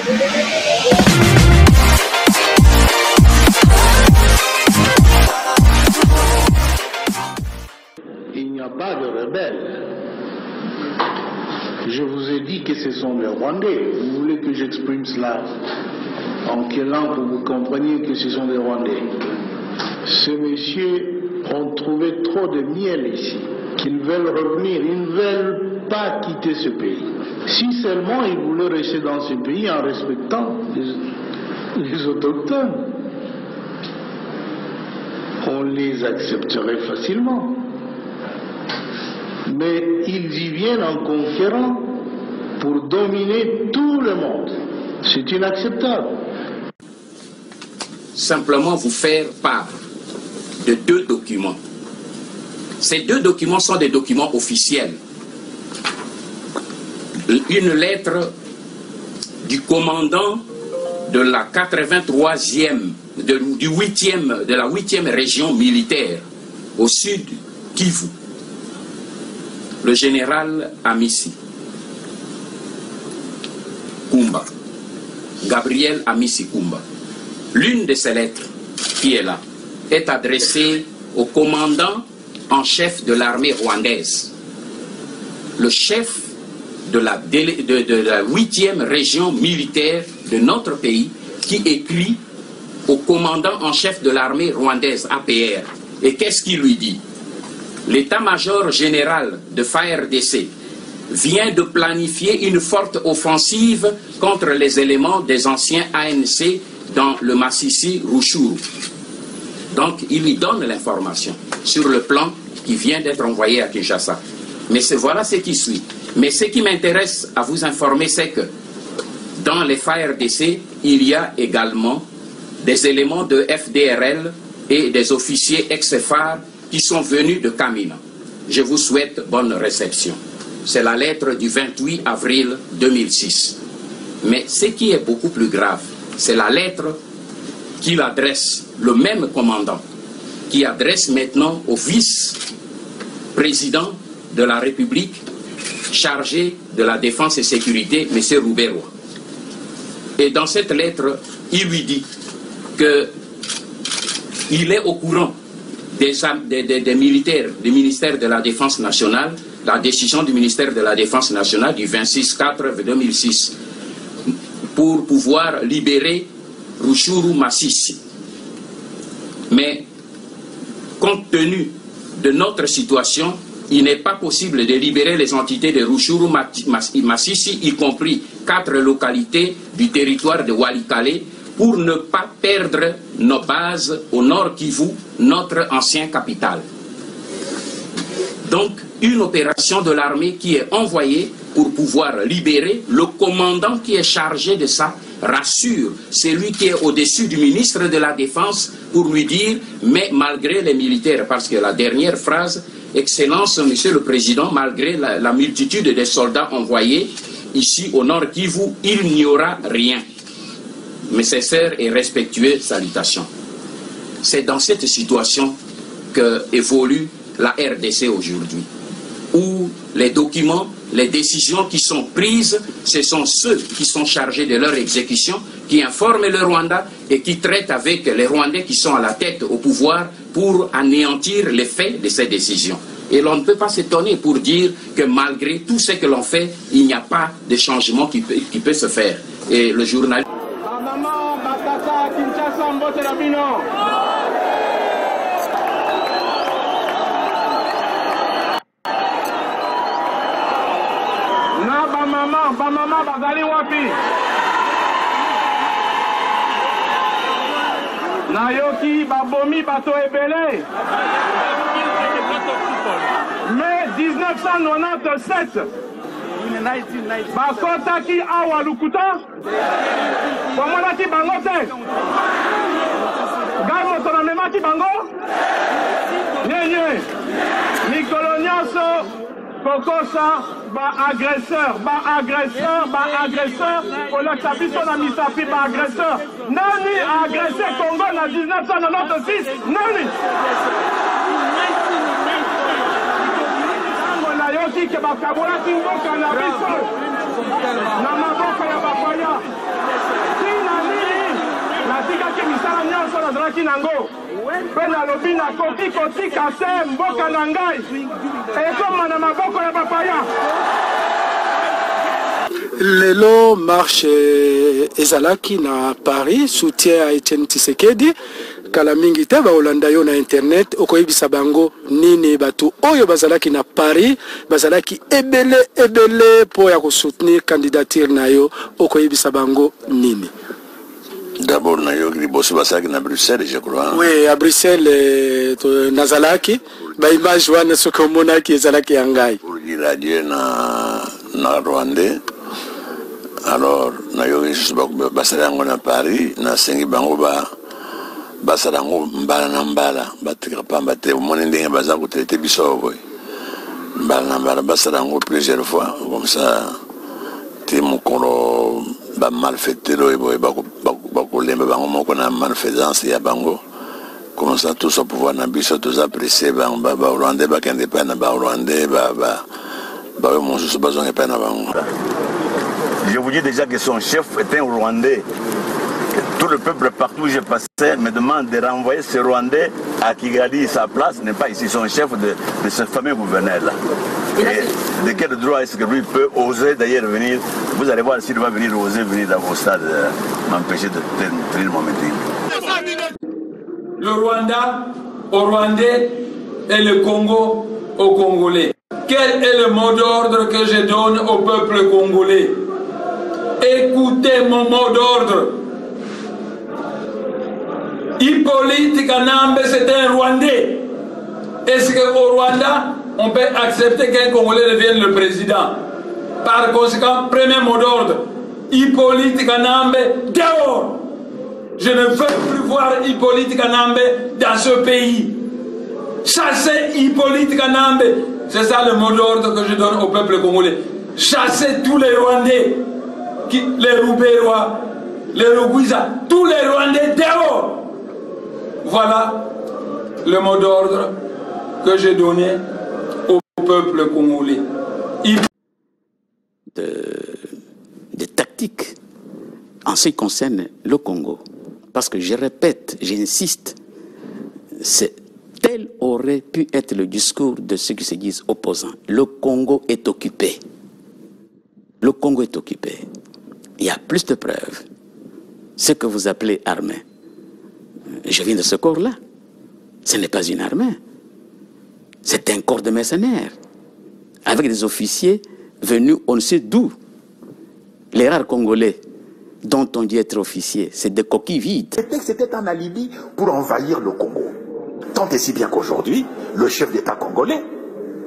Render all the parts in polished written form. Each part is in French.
Il n'y a pas de rebelles. Je vous ai dit que ce sont les Rwandais. Vous voulez que j'exprime cela en quelle langue pour que vous compreniez que ce sont des Rwandais? Ces messieurs ont trouvé trop de miel ici, qu'ils veulent revenir, ils ne veulent pas quitter ce pays. Si seulement ils voulaient rester dans ce pays en respectant les autochtones, on les accepterait facilement. Mais ils y viennent en conquérant pour dominer tout le monde. C'est inacceptable. Simplement vous faire part de deux documents. Ces deux documents sont des documents officiels. Une lettre du commandant de la 83e, de la 8e région militaire au sud Kivu, le général Amissi Kumba, Gabriel Amissi Kumba. L'une de ces lettres qui est là est adressée au commandant en chef de l'armée rwandaise, le chef de la 8e région militaire de notre pays, qui écrit au commandant en chef de l'armée rwandaise, APR. Et qu'est-ce qu'il lui dit? L'état-major général de FARDC vient de planifier une forte offensive contre les éléments des anciens ANC dans le Massissi Ruchuru. Donc, il lui donne l'information sur le plan qui vient d'être envoyé à Kinshasa. Mais voilà ce qui suit. Mais ce qui m'intéresse à vous informer, c'est que dans les FARDC, il y a également des éléments de FDRL et des officiers ex-FAR qui sont venus de Kamina. Je vous souhaite bonne réception. C'est la lettre du 28 avril 2006. Mais ce qui est beaucoup plus grave, c'est la lettre qu'il adresse, le même commandant, qui adresse maintenant au vice-président de la République chargé de la défense et sécurité, M. Rouberoy. Et dans cette lettre, il lui dit qu'il est au courant des militaires, du ministère de la Défense nationale, la décision du ministère de la Défense nationale du 26/4/2006 pour pouvoir libérer Ruchuru Masisi. Mais compte tenu de notre situation, il n'est pas possible de libérer les entités de Ruchuru Masisi, y compris 4 localités du territoire de Walikale, pour ne pas perdre nos bases au nord Kivu, notre ancien capital. Donc, une opération de l'armée qui est envoyée pour pouvoir libérer le commandant qui est chargé de ça, rassure celui qui est au-dessus du ministre de la Défense pour lui dire, mais malgré les militaires, parce que la dernière phrase, Excellence, Monsieur le Président, malgré la multitude des soldats envoyés ici au nord Kivu, il n'y aura rien. Mes sincères et respectueuses salutations. C'est dans cette situation que évolue la RDC aujourd'hui, où les documents, les décisions qui sont prises, ce sont ceux qui sont chargés de leur exécution, qui informent le Rwanda et qui traitent avec les Rwandais qui sont à la tête au pouvoir pour anéantir les faits de ces décisions. Et l'on ne peut pas s'étonner pour dire que malgré tout ce que l'on fait, il n'y a pas de changement qui peut se faire. Et le journaliste... Bamama bazali wapi? Nayoki babomi bato ebele. Mais 1997 bakotaki awa lukuta bamonaki bango te. Ngai moto namemaki bango nyenye mikolo nyonso kokosa agresseur, kolekisa biso na misapi agresseur. Nani a agressé Congo na 1996? Nani? Tango nayoki ke bakabolaki mboka na biso na maboko ya bapaya. nazalaki nango mpe nalobi nakoki kotika se mboka na ngai ekoma na maboko ya bapaya. Lelo marche ezalaki na Paris soutien à Etienne Tshisekedi kala mingi te ba Holanda yo na internet okoyebisa bango nini batu oyo bazalaki na Paris bazalaki ebele po ya ko soutenir candidature na yo okoyebisa bango nini. D'abord, nous avons à Bruxelles, je crois. Oui, à Bruxelles, Nazalaki, l'image de ce qu'on a qui est Zalaki Angai. Pour irradier na Rwandais. Alors, nous avons Basarango na Paris, na Sengi Bangoba, Basarango Mbala Nambala, Batrapa Bate, Monending Bazango traité Bissau. Mbala Nambala, Basarango plusieurs fois, comme ça, Timokoro. Ba malfaiteurs et malfaisance ya bango comment ça tout ça pouvoir na biso tous apprécier ba Rwandais ba kende pa na ba Rwandais mon sous besoin pas na bango. Je vous dis déjà que son chef était un Rwandais. Tout le peuple partout où j'ai passé me demande de renvoyer ce Rwandais à Kigali. Sa place n'est pas ici, son chef de ce fameux gouverneur-là. Et de quel droit est-ce que lui peut oser d'ailleurs venir? Vous allez voir s'il va venir oser venir dans vos stades, m'empêcher de tenir mon meeting. Le Rwanda au Rwandais et le Congo aux Congolais. Quel est le mot d'ordre que je donne au peuple congolais? Écoutez mon mot d'ordre. Hippolyte Kanambe, c'est un Rwandais. Est-ce qu'au Rwanda, on peut accepter qu'un Congolais devienne le président? Par conséquent, premier mot d'ordre, Hippolyte Kanambe, dehors. Je ne veux plus voir Hippolyte Kanambe dans ce pays. Chassez Hippolyte Kanambe. C'est ça le mot d'ordre que je donne au peuple congolais. Chassez tous les Rwandais, les Roubérois, les Rugwiza, tous les Rwandais dehors. Voilà le mot d'ordre que j'ai donné au peuple congolais. De tactique en ce qui concerne le Congo. Parce que je répète, j'insiste, tel aurait pu être le discours de ceux qui se disent opposants. Le Congo est occupé. Le Congo est occupé. Il y a plus de preuves. Ce que vous appelez armée. Je viens de ce corps-là. Ce n'est pas une armée. C'est un corps de mercenaires. Avec des officiers venus on ne sait d'où. Les rares Congolais dont on dit être officiers, c'est des coquilles vides. C'était un alibi pour envahir le Congo. Tant et si bien qu'aujourd'hui, le chef d'État congolais,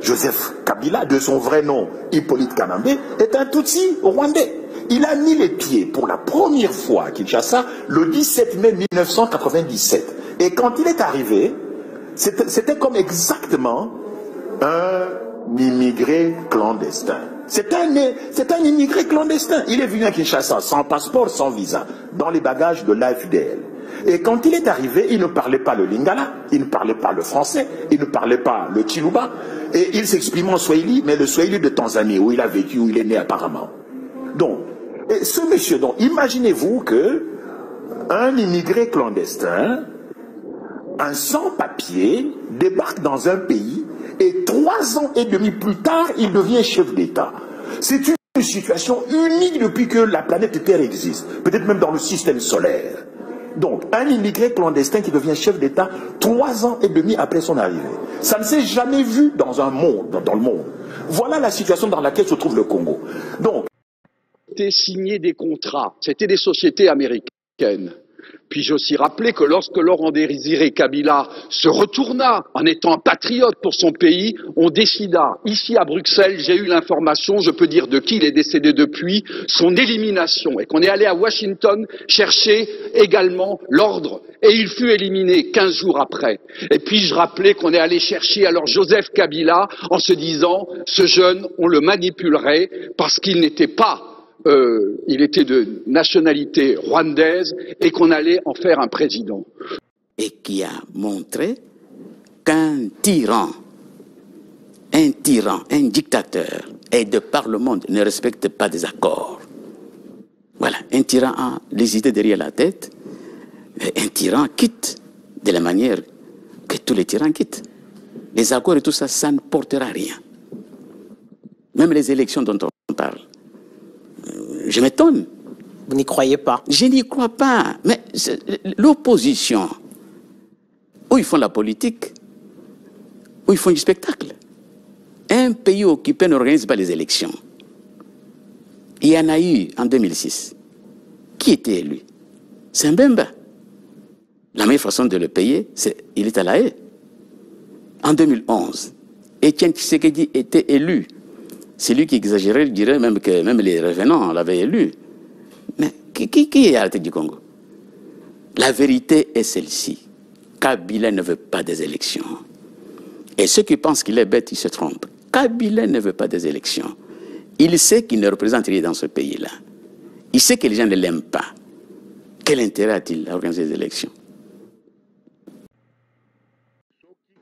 Joseph Kabila, de son vrai nom Hippolyte Kanambe, est un Tutsi rwandais. Il a mis les pieds pour la première fois à Kinshasa le 17 mai 1997. Et quand il est arrivé, c'était comme exactement un immigré clandestin. C'est un immigré clandestin. Il est venu à Kinshasa sans passeport, sans visa, dans les bagages de l'AFDL. Et quand il est arrivé, il ne parlait pas le lingala, il ne parlait pas le français, il ne parlait pas le chiluba, et il s'exprimait en swahili, mais le swahili de Tanzanie, où il a vécu, où il est né apparemment. Donc, et ce monsieur, donc, imaginez-vous que un immigré clandestin, un sans-papier, débarque dans un pays, et 3 ans et demi plus tard, il devient chef d'État. C'est une situation unique depuis que la planète Terre existe, peut-être même dans le système solaire. Donc, un immigré clandestin qui devient chef d'État 3 ans et demi après son arrivée. Ça ne s'est jamais vu dans le monde. Voilà la situation dans laquelle se trouve le Congo. Donc, signé des contrats, c'était des sociétés américaines. Puis-je aussi rappeler que lorsque Laurent Désiré Kabila se retourna en étant un patriote pour son pays, on décida, ici à Bruxelles, j'ai eu l'information, je peux dire de qui il est décédé depuis, son élimination, et qu'on est allé à Washington chercher également l'ordre, et il fut éliminé 15 jours après. Et puis-je rappeler qu'on est allé chercher alors Joseph Kabila en se disant, ce jeune, on le manipulerait parce qu'il n'était pas il était de nationalité rwandaise et qu'on allait en faire un président. Et qui a montré qu'un tyran, un dictateur, et de par le monde ne respecte pas des accords. Voilà, un tyran a les idées derrière la tête, un tyran quitte de la manière que tous les tyrans quittent. Les accords et tout ça, ça ne portera rien. Même les élections dont on parle. Je m'étonne. Vous n'y croyez pas? Je n'y crois pas. Mais l'opposition, où ils font la politique, où ils font du spectacle. Un pays occupé n'organise pas les élections. Il y en a eu en 2006. Qui était élu? C'est Mbemba. La meilleure façon de le payer, c'est il est à la haie. En 2011, Etienne Tshisekedi était élu. C'est lui qui exagérait, il dirait même que même les revenants l'avaient élu. Mais qui est à la tête du Congo? La vérité est celle-ci. Kabila ne veut pas des élections. Et ceux qui pensent qu'il est bête, ils se trompent. Kabila ne veut pas des élections. Il sait qu'il ne représente rien dans ce pays-là. Il sait que les gens ne l'aiment pas. Quel intérêt a-t-il à organiser des élections?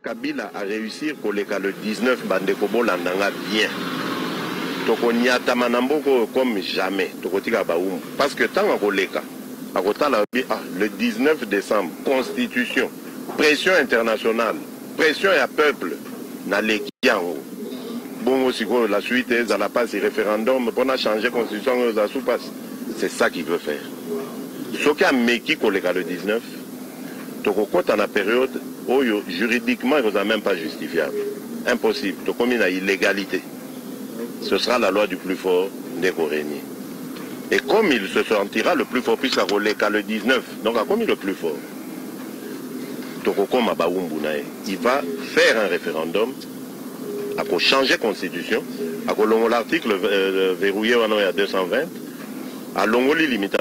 Kabila a réussi koleka le 19 bandeko bolandanga bien. Tokonyata manamboko comme jamais. Tokotika baum. Parce que tant koleka, le 19 décembre, constitution, pression internationale, pression à peuple, na lekiango. Bon aussi la suite est à la passe référendum pour changer constitution c'est ça qu'il veut faire. Ce qui a meki koleka le 19, tokokota dans la période où juridiquement il n'est même pas justifiable. Impossible. Donc comme il y a illégalité. Ce sera la loi du plus fort régner. Et comme il se sentira le plus fort puisqu'il koleka le 19, donc comme il est le plus fort, il va faire un référendum à changer la constitution, à l'article verrouillé à 220, à l'ongoli limitation.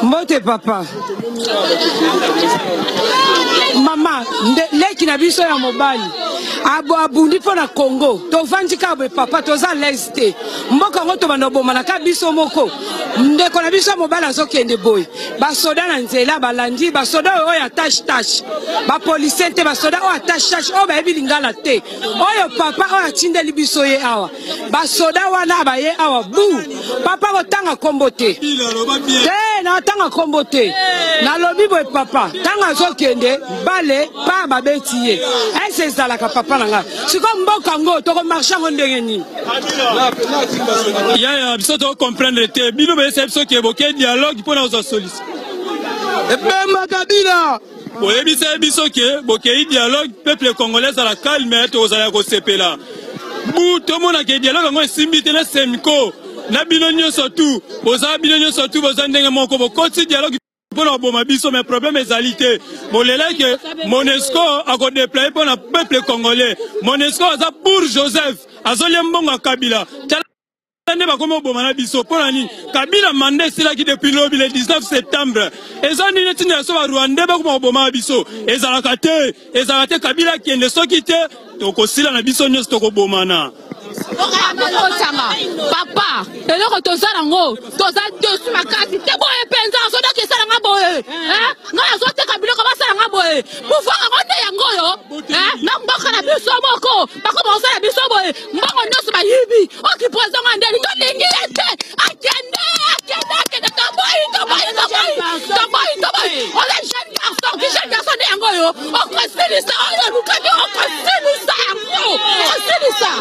Mote papa mama leki na biso ya mobali abundi mpo na Congo tovandi kabwe papa toza leste mboka ngo tobanda obomana ka biso moko ndeko na biso ya mobali azokende boye basoda na nzela balandi basoda oyo atashe bapolisie te basoda oyo atashe oyo bayebi lingala te oyo papa oyo atindeli biso ye awa basoda wana baye awa bu papa kotanga kombo te na tanga kombo te na lobi boye papa tanga azokende bale pa babeti ye ese ezalaka papa nanga siko mboka ngo toko marché ngo ndenge nini ya biso to comprendre te bino be biso ke boke dialogue pour na ozo solution ebemba Kabila oyebi se biso ke boke dialogue peuple congolais à la calme to ozala ko sepela bu to mona ke dialogue ngo simbi te na semko na bino nyonso tu boza bino nyonso tu boza ndenge moko bokoti dialogue pour la bombe biso mais problème ezali te bolela que Monesco a ko déployer pour le peuple congolais Monesco aza pour Joseph azolia mbongo Kabila ne ba komo bomana biso pour ani Kabila mandé sila ki depuis le 19 septembre ezani netina so ba Rwanda ba komo bomana biso ezalaka te Kabila ki ende soki te to ko sila na biso nyonso to ko bomana papa, et le retour toza dessus ma case, t'es bon et pensa, so donc ça n'a boé, hein? Non, so te Kabila comment ça n'a boé? Pour voir rendre yango, hein? Non, mbaka na biso moko, ba commencer na biso boé, mbaka nyonso ba yibi, o ki présent ndeli to lingi ete, akende on est jeune garçon de yango yo, on considère ça, on considère ça,